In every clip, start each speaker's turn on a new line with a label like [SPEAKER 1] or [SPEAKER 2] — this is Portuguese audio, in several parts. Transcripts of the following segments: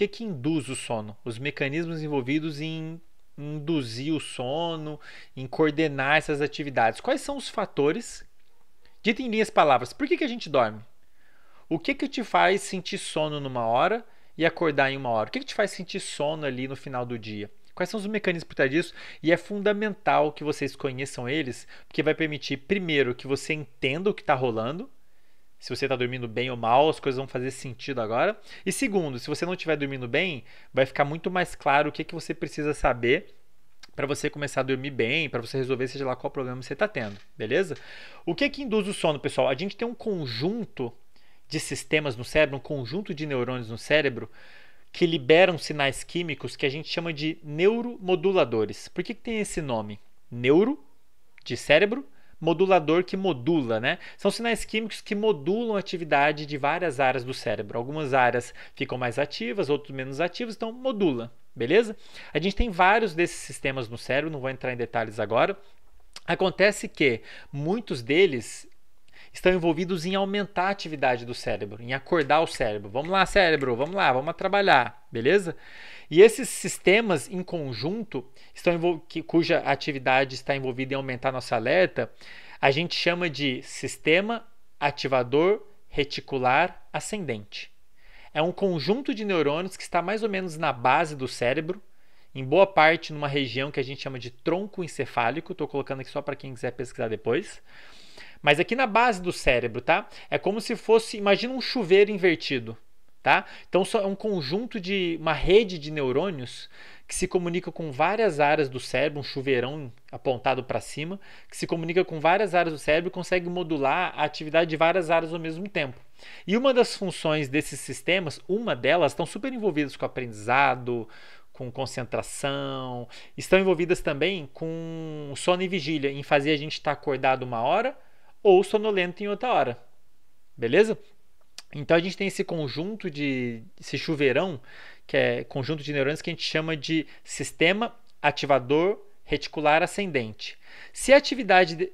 [SPEAKER 1] que induz o sono? Os mecanismos envolvidos em induzir o sono, em coordenar essas atividades. Quais são os fatores? Dito em linhas palavras, por que a gente dorme? O que te faz sentir sono numa hora e acordar em uma hora? O que te faz sentir sono ali no final do dia? Quais são os mecanismos por trás disso? E é fundamental que vocês conheçam eles, porque vai permitir, primeiro, que você entenda o que está rolando. Se você está dormindo bem ou mal, as coisas vão fazer sentido agora. E segundo, se você não estiver dormindo bem, vai ficar muito mais claro o que você precisa saber para você começar a dormir bem, para você resolver seja lá qual problema você está tendo, beleza? O que induz o sono, pessoal? A gente tem um conjunto de sistemas no cérebro, um conjunto de neurônios no cérebro que liberam sinais químicos que a gente chama de neuromoduladores. Por que tem esse nome? Neuro, de cérebro, modulador, que modula, né? São sinais químicos que modulam a atividade de várias áreas do cérebro. Algumas áreas ficam mais ativas, outras menos ativas, então modula, beleza? A gente tem vários desses sistemas no cérebro, não vou entrar em detalhes agora. Acontece que muitos deles estão envolvidos em aumentar a atividade do cérebro, em acordar o cérebro. Vamos lá, cérebro, vamos lá, vamos trabalhar, beleza? E esses sistemas em conjunto, cuja atividade está envolvida em aumentar nosso alerta, a gente chama de sistema ativador reticular ascendente. É um conjunto de neurônios que está mais ou menos na base do cérebro, em boa parte numa região que a gente chama de tronco encefálico. Estou colocando aqui só para quem quiser pesquisar depois. Mas aqui na base do cérebro, tá? É como se fosse, imagina um chuveiro invertido, tá? Então é um conjunto de uma rede de neurônios que se comunica com várias áreas do cérebro, um chuveirão apontado para cima, que se comunica com várias áreas do cérebro e consegue modular a atividade de várias áreas ao mesmo tempo. E uma das funções desses sistemas, uma delas, estão super envolvidas com aprendizado, com concentração, estão envolvidas também com sono e vigília, em fazer a gente estar acordado uma hora ou sonolento em outra hora, beleza? Então a gente tem esse conjunto esse chuveirão, que é conjunto de neurônios que a gente chama de sistema ativador reticular ascendente. Se a atividade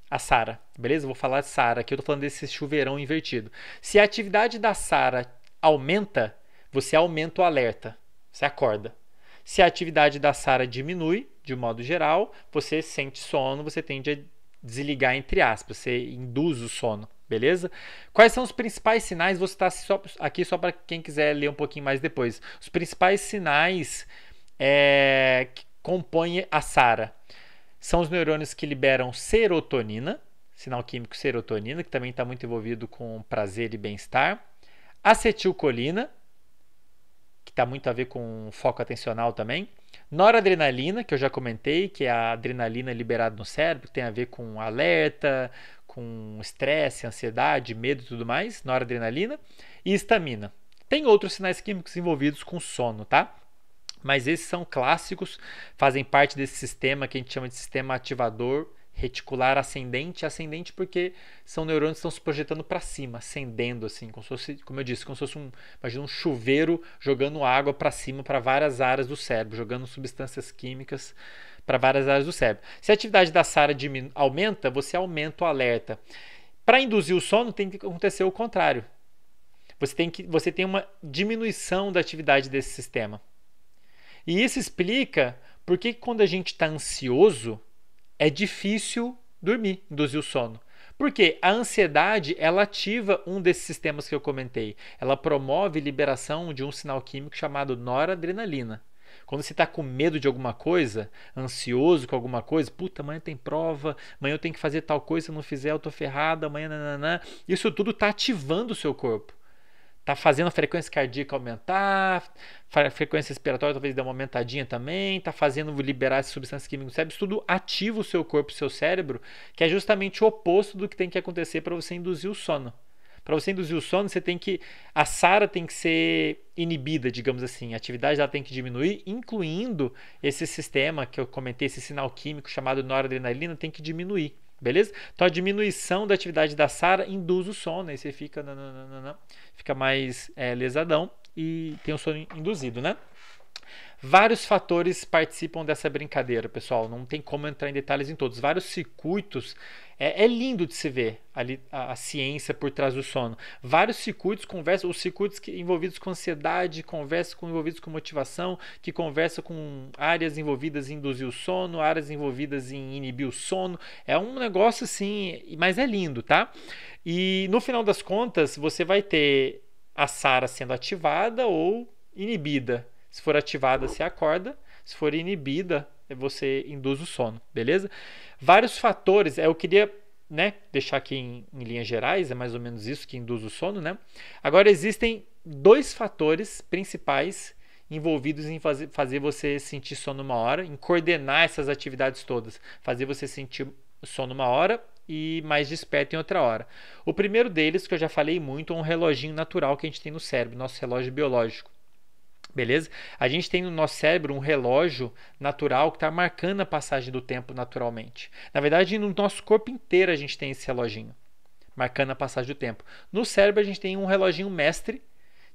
[SPEAKER 1] a SARA, beleza? Vou falar de SARA, aqui eu estou falando desse chuveirão invertido. Se a atividade da SARA aumenta, você aumenta o alerta, você acorda. Se a atividade da SARA diminui, de um modo geral, você sente sono, você tende a desligar, entre aspas, você induz o sono, beleza? Quais são os principais sinais? Vou citar aqui só para quem quiser ler um pouquinho mais depois. Os principais sinais que compõem a SARA são os neurônios que liberam serotonina, sinal químico serotonina, que também está muito envolvido com prazer e bem-estar. Acetilcolina, que está muito a ver com foco atencional também. Noradrenalina, que eu já comentei, que é a adrenalina liberada no cérebro, que tem a ver com alerta, com estresse, ansiedade, medo e tudo mais, noradrenalina. E histamina. Tem outros sinais químicos envolvidos com sono, tá? Mas esses são clássicos, fazem parte desse sistema que a gente chama de sistema ativador reticular ascendente porque são neurônios que estão se projetando para cima, ascendendo assim, como se fosse, como eu disse, como se fosse imagina um chuveiro jogando água para cima para várias áreas do cérebro, jogando substâncias químicas para várias áreas do cérebro. Se a atividade da SARA aumenta, você aumenta o alerta. Para induzir o sono tem que acontecer o contrário. Você tem uma diminuição da atividade desse sistema. E isso explica por que quando a gente está ansioso é difícil dormir, induzir o sono. Porque a ansiedade, ela ativa um desses sistemas que eu comentei. Ela promove liberação de um sinal químico chamado noradrenalina. Quando você está com medo de alguma coisa, ansioso com alguma coisa, puta, amanhã tem prova, amanhã eu tenho que fazer tal coisa, se eu não fizer eu tô ferrado, amanhã nananã. Isso tudo está ativando o seu corpo. Está fazendo a frequência cardíaca aumentar, a frequência respiratória talvez dê uma aumentadinha também, está fazendo liberar essas substâncias químicas no cérebro. Isso tudo ativa o seu corpo, o seu cérebro, que é justamente o oposto do que tem que acontecer para você induzir o sono. Para você induzir o sono, a SARA tem que ser inibida, digamos assim. A atividade ela tem que diminuir, incluindo esse sistema que eu comentei, esse sinal químico chamado noradrenalina, tem que diminuir. Beleza? Então a diminuição da atividade da SARA induz o sono, aí você fica mais lesadão e tem o sono induzido, né? Vários fatores participam dessa brincadeira, pessoal. Não tem como entrar em detalhes em todos. Vários circuitos. É lindo de se ver ali a ciência por trás do sono. Vários circuitos conversam, os circuitos envolvidos com ansiedade, envolvidos com motivação, que conversam com áreas envolvidas em induzir o sono, áreas envolvidas em inibir o sono. É um negócio assim, mas é lindo, tá? E no final das contas, você vai ter a SARA sendo ativada ou inibida. Se for ativada, você acorda. Se for inibida, você induz o sono, beleza? Vários fatores, eu queria, né, deixar aqui em linhas gerais, é mais ou menos isso que induz o sono, né? Agora existem dois fatores principais envolvidos em fazer você sentir sono uma hora, em coordenar essas atividades todas, fazer você sentir sono uma hora e mais desperto em outra hora. O primeiro deles, que eu já falei muito, é um reloginho natural que a gente tem no cérebro, nosso relógio biológico. Beleza? A gente tem no nosso cérebro um relógio natural que está marcando a passagem do tempo naturalmente. Na verdade, no nosso corpo inteiro a gente tem esse reloginho, marcando a passagem do tempo. No cérebro a gente tem um reloginho mestre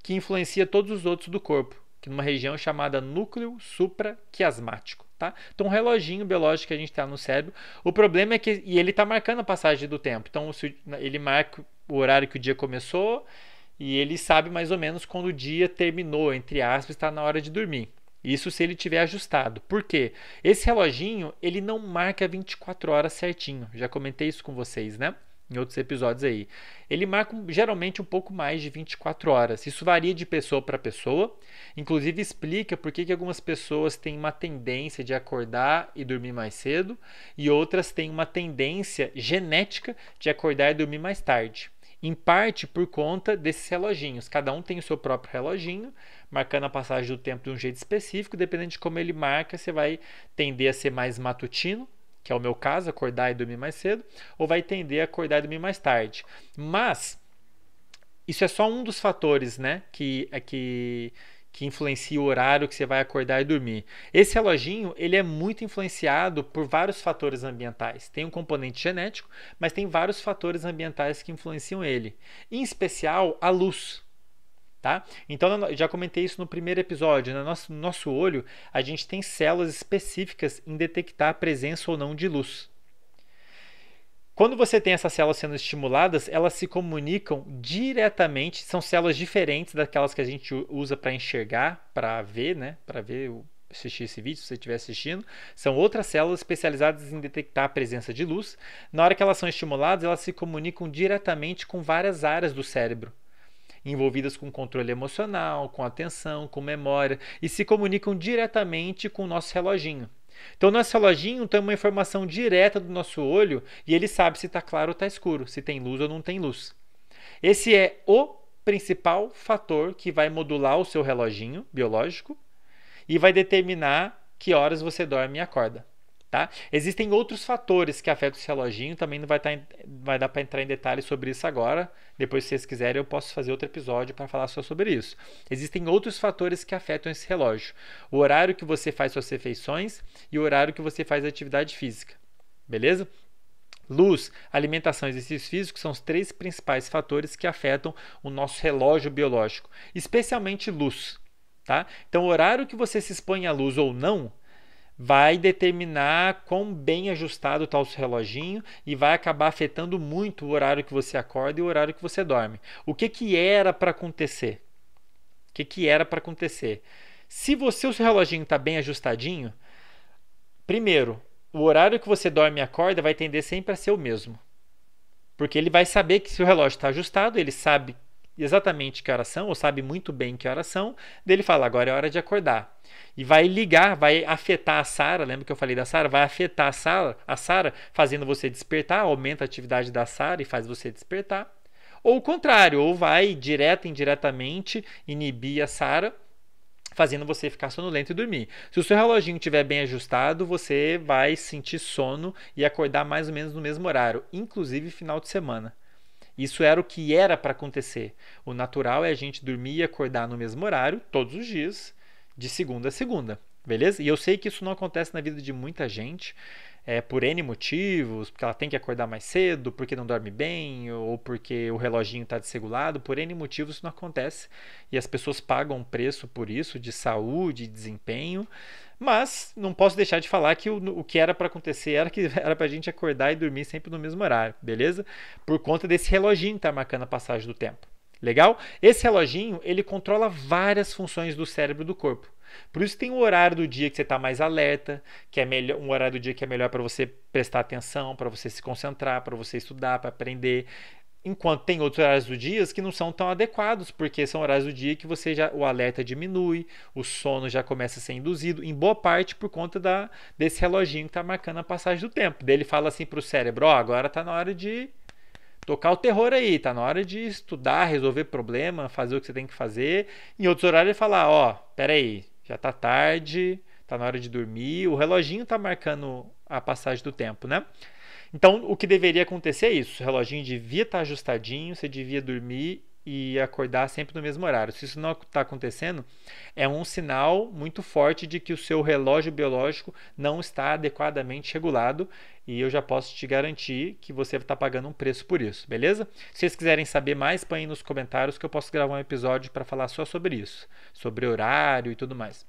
[SPEAKER 1] que influencia todos os outros do corpo, que numa região chamada núcleo supraquiasmático. Tá? Então, um reloginho biológico que a gente tem no cérebro. O problema é que ele está marcando a passagem do tempo. Então, ele marca o horário que o dia começou, e ele sabe mais ou menos quando o dia terminou, entre aspas, está na hora de dormir. Isso se ele tiver ajustado. Por quê? Esse reloginho, ele não marca 24 horas certinho. Já comentei isso com vocês, né? Em outros episódios aí. Ele marca geralmente um pouco mais de 24 horas. Isso varia de pessoa para pessoa. Inclusive explica por que algumas pessoas têm uma tendência de acordar e dormir mais cedo e outras têm uma tendência genética de acordar e dormir mais tarde. Em parte por conta desses reloginhos. Cada um tem o seu próprio reloginho, marcando a passagem do tempo de um jeito específico. Dependendo de como ele marca, você vai tender a ser mais matutino, que é o meu caso, acordar e dormir mais cedo, ou vai tender a acordar e dormir mais tarde. Mas isso é só um dos fatores, né, que influencia o horário que você vai acordar e dormir. Esse reloginho, ele é muito influenciado por vários fatores ambientais. Tem um componente genético, mas tem vários fatores ambientais que influenciam ele. Em especial, a luz. Tá? Então, já comentei isso no primeiro episódio. No nosso olho, a gente tem células específicas em detectar a presença ou não de luz. Quando você tem essas células sendo estimuladas, elas se comunicam diretamente, são células diferentes daquelas que a gente usa para enxergar, para ver, né? Para ver, assistir esse vídeo, se você estiver assistindo. São outras células especializadas em detectar a presença de luz. Na hora que elas são estimuladas, elas se comunicam diretamente com várias áreas do cérebro, envolvidas com controle emocional, com atenção, com memória, e se comunicam diretamente com o nosso reloginho. Então, o nosso reloginho tem uma informação direta do nosso olho e ele sabe se está claro ou está escuro, se tem luz ou não tem luz. Esse é o principal fator que vai modular o seu reloginho biológico e vai determinar que horas você dorme e acorda. Tá? Existem outros fatores que afetam esse reloginho, também não vai dar para entrar em detalhes sobre isso agora. Depois, se vocês quiserem, eu posso fazer outro episódio para falar só sobre isso. Existem outros fatores que afetam esse relógio. O horário que você faz suas refeições e o horário que você faz atividade física. Beleza? Luz, alimentação e exercícios físicos são os três principais fatores que afetam o nosso relógio biológico, especialmente luz. Tá? Então, o horário que você se expõe à luz ou não vai determinar quão bem ajustado está o seu reloginho e vai acabar afetando muito o horário que você acorda e o horário que você dorme. O que era para acontecer? O que era para acontecer? Se o seu reloginho está bem ajustadinho, primeiro, o horário que você dorme e acorda vai tender sempre a ser o mesmo. Porque ele vai saber que se o relógio está ajustado, ele sabe exatamente que horas são, ou sabe muito bem que horas são, daí ele fala, agora é hora de acordar. E vai ligar, vai afetar a SARA, lembra que eu falei da SARA? Vai afetar a SARA, fazendo você despertar, aumenta a atividade da SARA e faz você despertar. Ou o contrário, ou vai direta e indiretamente inibir a SARA, fazendo você ficar sonolento e dormir. Se o seu reloginho estiver bem ajustado, você vai sentir sono e acordar mais ou menos no mesmo horário, inclusive final de semana. Isso era o que era para acontecer. O natural é a gente dormir e acordar no mesmo horário, todos os dias, de segunda a segunda. beleza? E eu sei que isso não acontece na vida de muita gente, por N motivos, porque ela tem que acordar mais cedo, porque não dorme bem, ou porque o reloginho está desregulado, por N motivos isso não acontece. E as pessoas pagam um preço por isso, de saúde, de desempenho. Mas não posso deixar de falar que o que era para acontecer era que era para a gente acordar e dormir sempre no mesmo horário, beleza? Por conta desse reloginho que está marcando a passagem do tempo. Legal? Esse reloginho, ele controla várias funções do cérebro e do corpo. Por isso tem um horário do dia que você está mais alerta, que é melhor, um horário do dia que é melhor para você prestar atenção, para você se concentrar, para você estudar, para aprender. Enquanto tem outros horários do dia que não são tão adequados, porque são horários do dia que o alerta diminui, o sono já começa a ser induzido, em boa parte por conta desse reloginho que está marcando a passagem do tempo. Daí ele fala assim para o cérebro, agora está na hora de tocar o terror aí, tá na hora de estudar, resolver problema, fazer o que você tem que fazer. Em outros horários ele fala, peraí, já tá tarde, tá na hora de dormir, o reloginho tá marcando a passagem do tempo, né? Então, o que deveria acontecer é isso, o reloginho devia estar ajustadinho, você devia dormir e acordar sempre no mesmo horário. Se isso não está acontecendo, é um sinal muito forte de que o seu relógio biológico não está adequadamente regulado e eu já posso te garantir que você está pagando um preço por isso, beleza? Se vocês quiserem saber mais, põe aí nos comentários que eu posso gravar um episódio para falar só sobre isso, sobre horário e tudo mais.